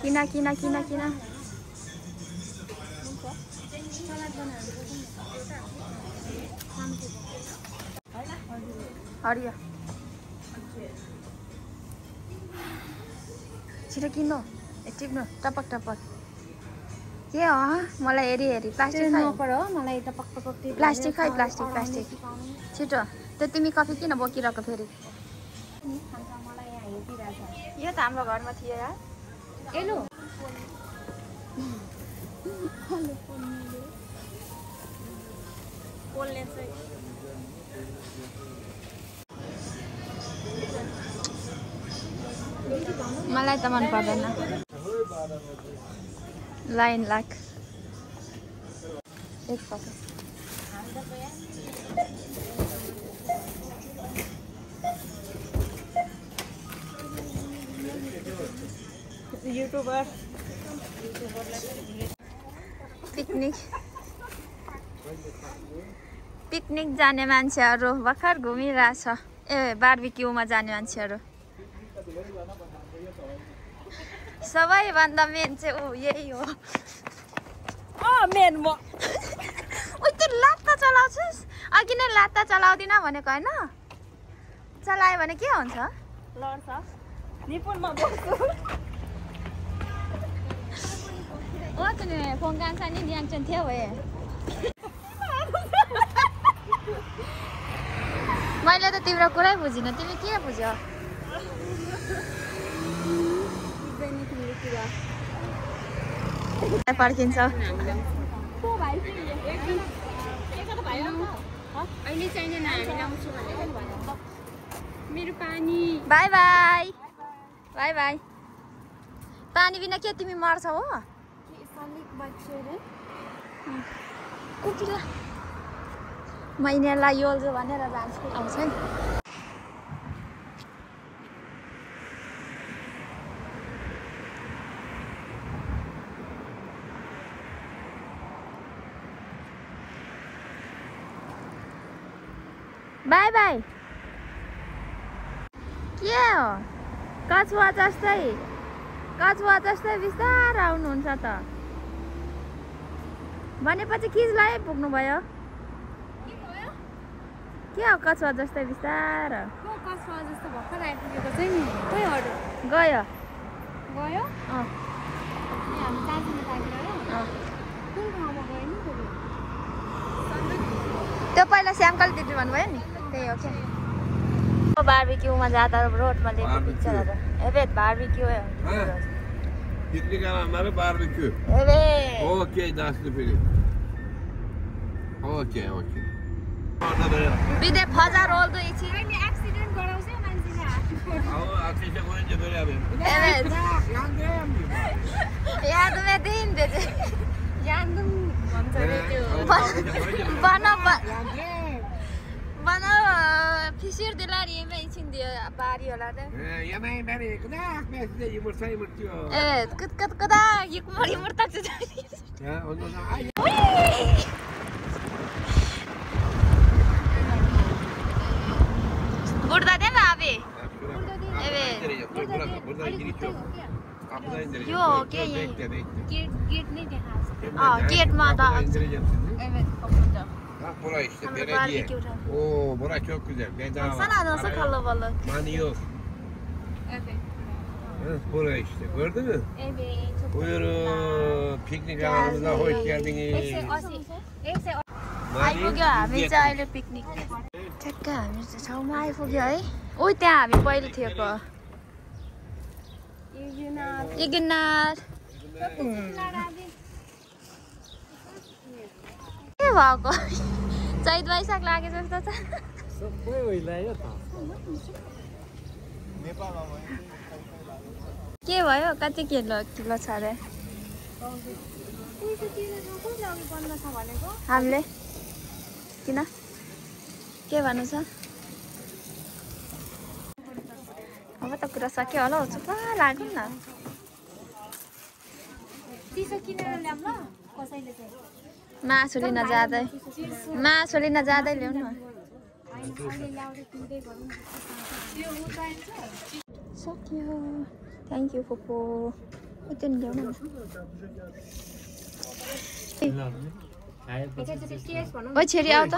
किन किन किन किन हरियो छिटो किन्नु टिप्नु टपक टपक के हो मलाई हेरी हेरी प्लास्टिक खाइ प्लास्टिक छिटो त्यो तिमी कफी किन बोकिरहेको फेरि यो त हाम्रो घरमा थियो यार एलो मलाई त मन पर्दैन लाइन लाख एक पक्का युट्युबर पिकनिक जाने मान्छेहरू भर्खर घुमिरहेछ ए बारबिक्युमा जाने मान्छेहरू सबैभन्दा मेन चाहिँ यही हो मेन म त्यो लात्ता चलाउँछस् अघि नै लात्ता चलाउँदिन भनेको होइन चलायो भने के हुन्छ लड्छ निपुणमा बस्छु ओ तिमी फोन कान्छ नि ल्याङ्चन थियो भए मैले त तिम्रो कुरै बुझिनँ तिमी के बुझ्यौ पर्खिन्छ अहिले चाहिँदैन हामी लाउँछु भनेर मेरो पानी बाई बाई बाई बाई पानी बिना के तिमी मर्छौ हो महिनालाई योल्छु भनेर जान्छु आउँछ नि बाई बाई के हो कछुवा जस्तै बिस्तार आउनुहुन्छ त भनेपछि खिचलाई पुग्नु भयो के हो कछुवा जस्तै बिस्तार गयो त्यो पहिला श्यामकल दिदी भन्नुभयो नि त्यही हो क्या बारबिक्युमा जाँदा रोडमा देख्यो पिक्चरहरू एबे बारबिक्यू पिकनिक हमारे बारबिक्यू ओके 10 रुपये ओके ओके बिदे फजा रोल दो इछि अनि एक्सिडेन्ट गराउँछ मान्छेले आओ आखिर कोई जे गरे अब याद में दिन दे जान्दम भन्छ रे त्यो बना फिसिर दिलारी में इछिन दियो बारी होला त यमै बारी कदा मेसे यो मर्छै मर्छियो कदा यो मरी मर्ता छ बुढ्दा दे न आबे यो के गेट नै देखाछ गेटमा त Buraya işte belediye. Oo, burası çok güzel. Bedava. Sana nasıl kalabalık? Mani yok. Evet. Buraya işte. Gördün mü? Evet. Buyurun. Piknik alanımıza hoş geldiniz. आइपुग्यो हामी चाहिँ अहिले पिकनिक ठ्याक्क हामी चाहिँ ठाउँमा आइपुग्यो है ओ त्यहाँ हामी पहिले थिएको इगनार के भएको चैत वैशाख लागे जस्तो छ सबै होइलायो त के भयो कति किलो छ अरे हामीले किन के भन्नु छ अब त कुरा सक्यो होला हौ चुप लाग्नु न चिसो किनेर ल्याम ल कसैले चाहिँ मासु लिन जाँदै ल्याउनु न सक्यो थ्याङ्क यू फुपू त्यो नि ल्याउन ओ छेरी आऊ त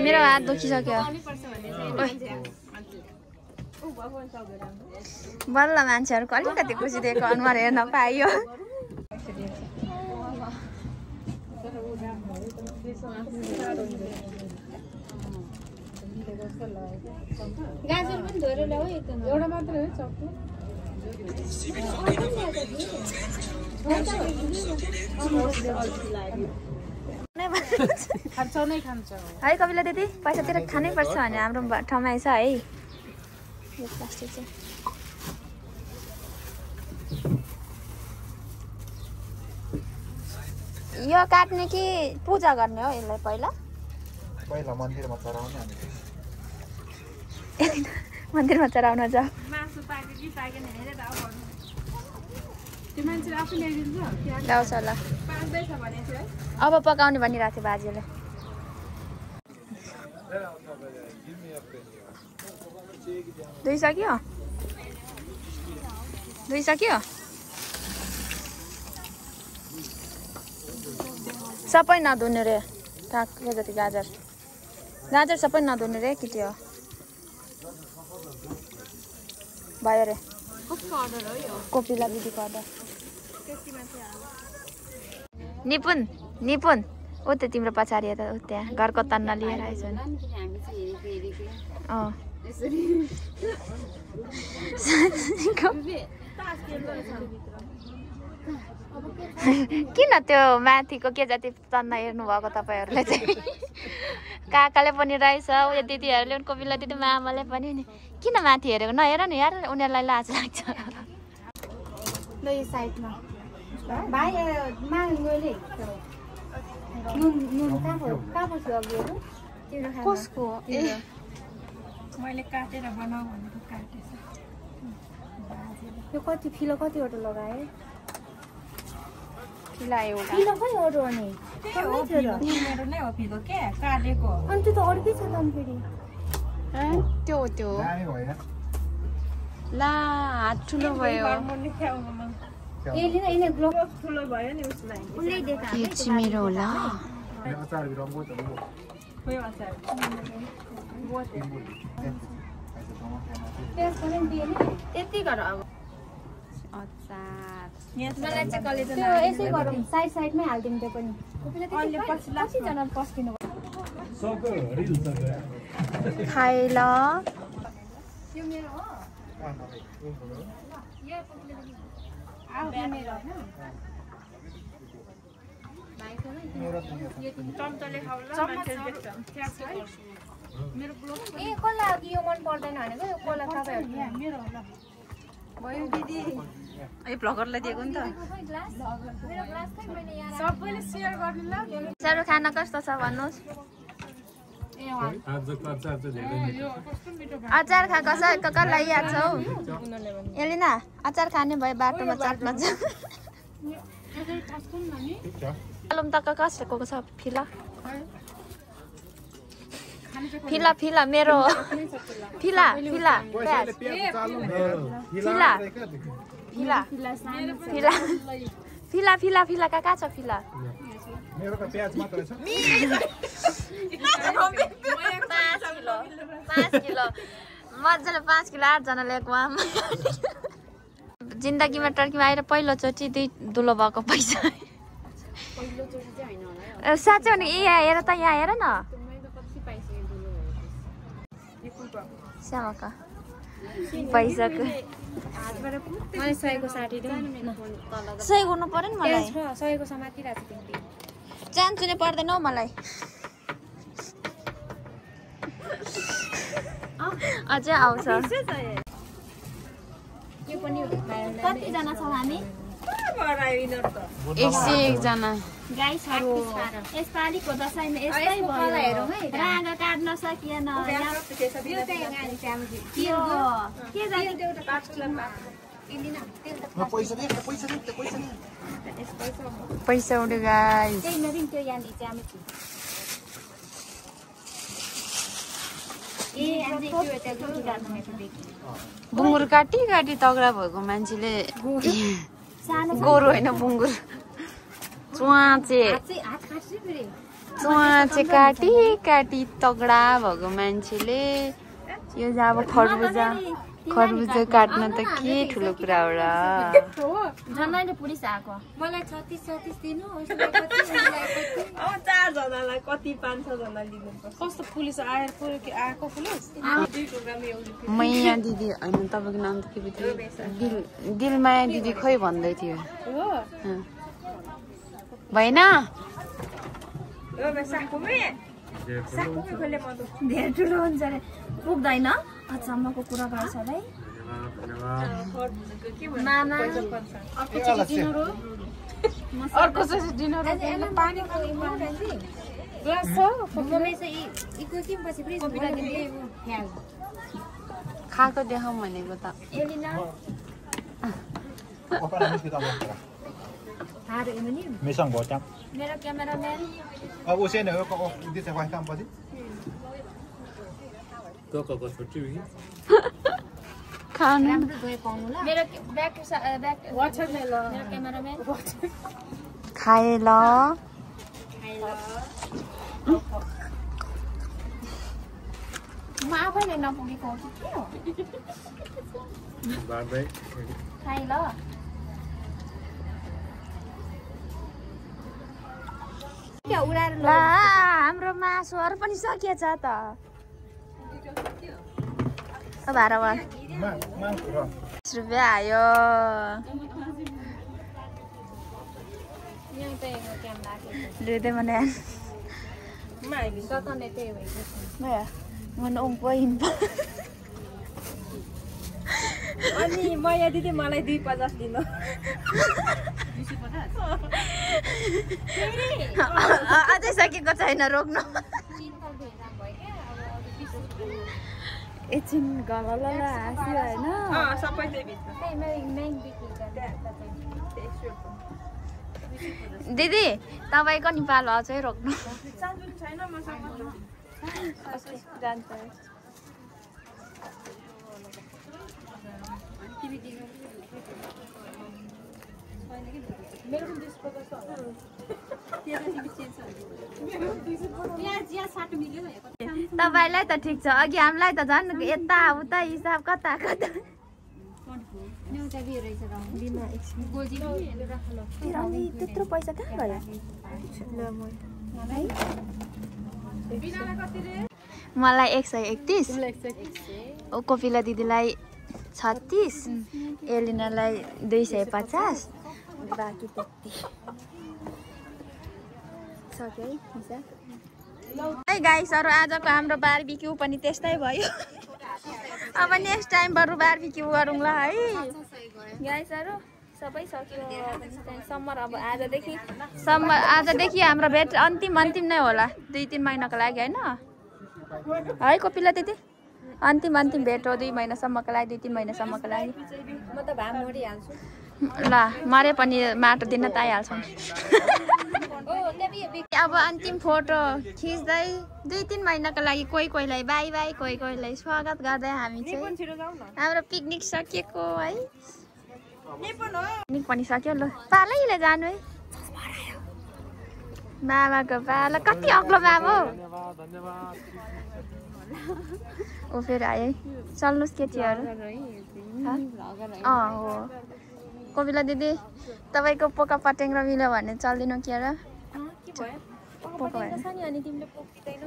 मेरो हात दुखिसक्यो बल्ल मान्छेहरूको अलिकति खुसी दिएको अनुहार हेर्न पाइयो गाजर पनि धोएर ल्याऊ एउटा मात्र हो चक्कु है कपिला दिदी पैसा तिर खानै पर्छ भने हाम्रो ठाउँमा आइछ है यो प्लास्टिक चाहिँ यो काट्ने कि पूजा गर्ने हो यसलाई पहिला पहिला मन्दिरमा चढाउने मन्दिरमा चढाउन जाऊ मासु पाक्यो कि पाकेन हेरेर अब त्यो मान्छेले आफै ल्याइदिन्छ ल्याउँछ होला पाक्दैछ भने चाहिँ अब पकाउने भनिरहेको थियो बाजेले दुई सक्यो सबै नधुने रे काक्यो जति गाजर सबै नधुने रे कि त्यो भयो रे कोपिला दिदीको अर्डर निपुन ऊ त्यो तिम्रो पछाडि यता ऊ त्यहाँ घरको तन्ना लिएर आएछ किन त्यो माथिको के जति तन्ना हेर्नु भएको तपाईँहरूले चाहिँ काकाले पनि रहेछ उयो दिदीहरूले पनि कोपिला दिदी मामाले पनि नि किन माथि हेरेको नहेर नि यार उनीहरूलाई लाज लाग्छ ल यो साइडमा भाइ कसको मैले काटेर बनाऊ भनेको काटेछ यो कति फिलो कतिवटा लगाए फिला एउटा अनि मेरो नै हो फिलो के काटेको त्यो त अर्कै छ त फेरि त्यो ला हात ठुलो भयो ठुलो भयो नि उसलाई मेरो होला यति गर अब यसै गरौँ साइडमै हालिदिउँ त्यो पनि कतिजना पस्किनु खाइ ल कसलाई यो मन पर्दैन भनेको यो कसलाई तपाईँहरू भयो दिदी भ्लगरलाई दिएको नि त सबैले सेयर गर्नु ल साह्रो खाना कस्तो छ भन्नुहोस् अचार खा कसलाई याद छ हौ एलिना अचार खाने भयो बाटोमा चाट्न आलुम त कसको छ फिला मेरो फिला कहाँ छ फिला मेरो त प्याज मात्र छ 5 किलो मजाले 5 किलो 8 जना ल्याएको आमा जिन्दगीमा टर्कीमा आएर पहिलोचोटि दुलो भएको पैसा साँच्चै भने यहाँ हेर त यहाँ हेर न श्यामका पैसाको मैले 100 को 60 दिउँ 100 गर्नु पर्यो नि मलाई 100 को समाति राख्छु तिमीले चान्चु नै पर्दैन हौ मलाई अझै आउँछ कतिजना छौँ हामी 101 जना गाइसहरु यसपालिको दशैंमा यस्तै भयो रागा काट्न सकिएन पैसा उड्यो गाइस बुङ्गुर काटी काटी तगडा भएको मान्छेले गोरु होइन बुङ्गुर चुवाचे काटी काटी तगडा भएको मान्छेले यो चाहिँ अब खरबुजा काट्न त के ठुलो कुरा हो र झन्डैले पुलिस आएको मलाई 36 दिनु अब 4 जनालाई कति 5-6 जना दिनुपर्छ कस्तो पुलिस आएको पुलिस मैया दिदी होइन तपाईँको नाम त के थियो दिलमाया दिदी खोइ भन्दै थियो भएन धेरै ठुलो हुन्छ अरे पुग्दैन अचम्मको कुरा भएछ है मामा अर्को चाहिँ डिनर खाएको देखाउँ भनेको त मेरो क्यामेराम्यान अब उसे नै हो दिन्छ खै काम पछि खानु मेरो ब्याक मेरो क्यामेराम्यान खाए ल म आफैले नपुगेको हो कि के हो खाए ल ला हाम्रो मासुहरू पनि सकिएछ त भाडा 20 रुपियाँ आयो Dede mana? Mana ongpoin pa. अनि मैया दिदी मलाई 250 दिनु अझै सकेको छैन रोक्नु एकछिन गलल हाँस्यो हैन सबै त्यही भित्र दिदी तपाईको नेपाल हो चाहिँ रोक्नु छैन मसँग जान्छ तपाईलाई त ठीक छ अघि हामीलाई त झन् यता उता हिसाब कता कता त्यत्रो पैसा कहाँ गयो मलाई 131 कोपिला दिदीलाई 36 एलिनालाई 250 बाँकी त्यति सक्यो है गाइसहरु आजको हाम्रो बारबिक्यू पनि त्यस्तै भयो अब नेक्स्ट टाइम बरु बारबिक्यू गरौँला है गाइसहरु सबै सक्यो समर अब आजदेखि हाम्रो भेट अन्तिम नै होला 2-3 महिनाको लागि हैन है कोपिला दिदी अन्तिम भेट हो 2 महिनासम्मको लागि 2-3 महिनासम्मको लागि म त भाम मरिहाल्छु ल मरे पनि माटो दिन त आइहाल्छौँ अब अन्तिम फोटो खिच्दै 2-3 महिनाको लागि कोहीलाई बाई बाई कोहीलाई स्वागत गर्दै हामी चाहिँ हाम्रो पिकनिक सकिएको है पिकनिक पनि सक्यो ल पालैले जानु है मामाको पाला कति अग्लो मामा ओ फेरि आयो चल्नुहोस् केटीहरू हो कोपिला दिदी तपाईँको पोका पटेङ्ग्रा मिल्यो भने चल्दिनु के र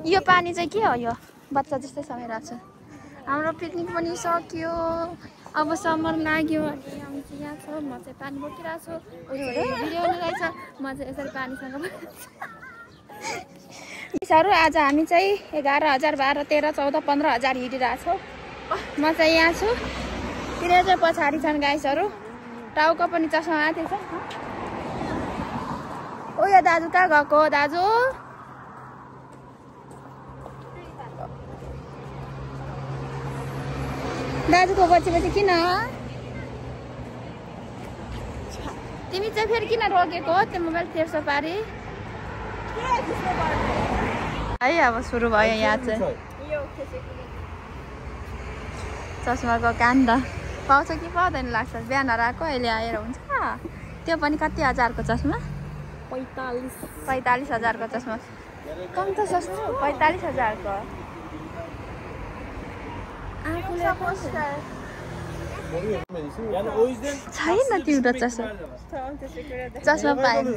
यो पानी चाहिँ के हो यो बच्चा जस्तै समय राख्छ हाम्रो पिकनिक पनि सक्यो अब समर लाग्यो यहाँ छ म चाहिँ पानी बोकिरहेको छु भिडियो रहेछ म चाहिँ यसरी पानीसँग पैसाहरू आज हामी चाहिँ 11,000 12 13 14 15,000 हिँडिरहेछौँ म चाहिँ यहाँ छु तिनीहरू चाहिँ पछाडि छन् गाइसहरू टाउको पनि चस्मा आएको छ ओ यो दाजु कहाँ गएको दाजु दाजुको पछि किन तिमी चाहिँ फेरि किन रोकेको त्यो मोबाइल तेर्सो पारी है अब सुरु भयो यहाँ चाहिँ चस्माको काण्ड पाउँछ कि पाउँदैन लाग्छ बिहान आएको अहिले आएर हुन्छ त्यो पनि कति हजारको चस्मा 45,000को चस्मा कम त सस्तो 45,000को छैन तिम्रो चस्मा पाएन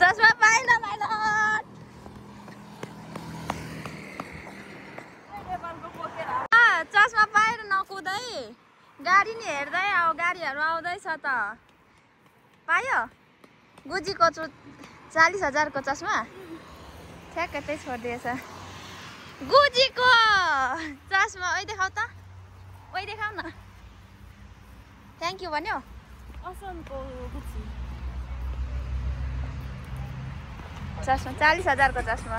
चस्मा पाएन चस्मा पाएर नकुदै गाडी नि हेर्दै अब गाडीहरू आउँदैछ त पायो गुजीको 40,000को चस्मा ठ्याक्कै त्यही छोडिदिएछ गुजीको चस्मा ओइ देखाउ त ओइ देखाउ न थ्याङ्क यू भन्यो चस्मा 40,000को चस्मा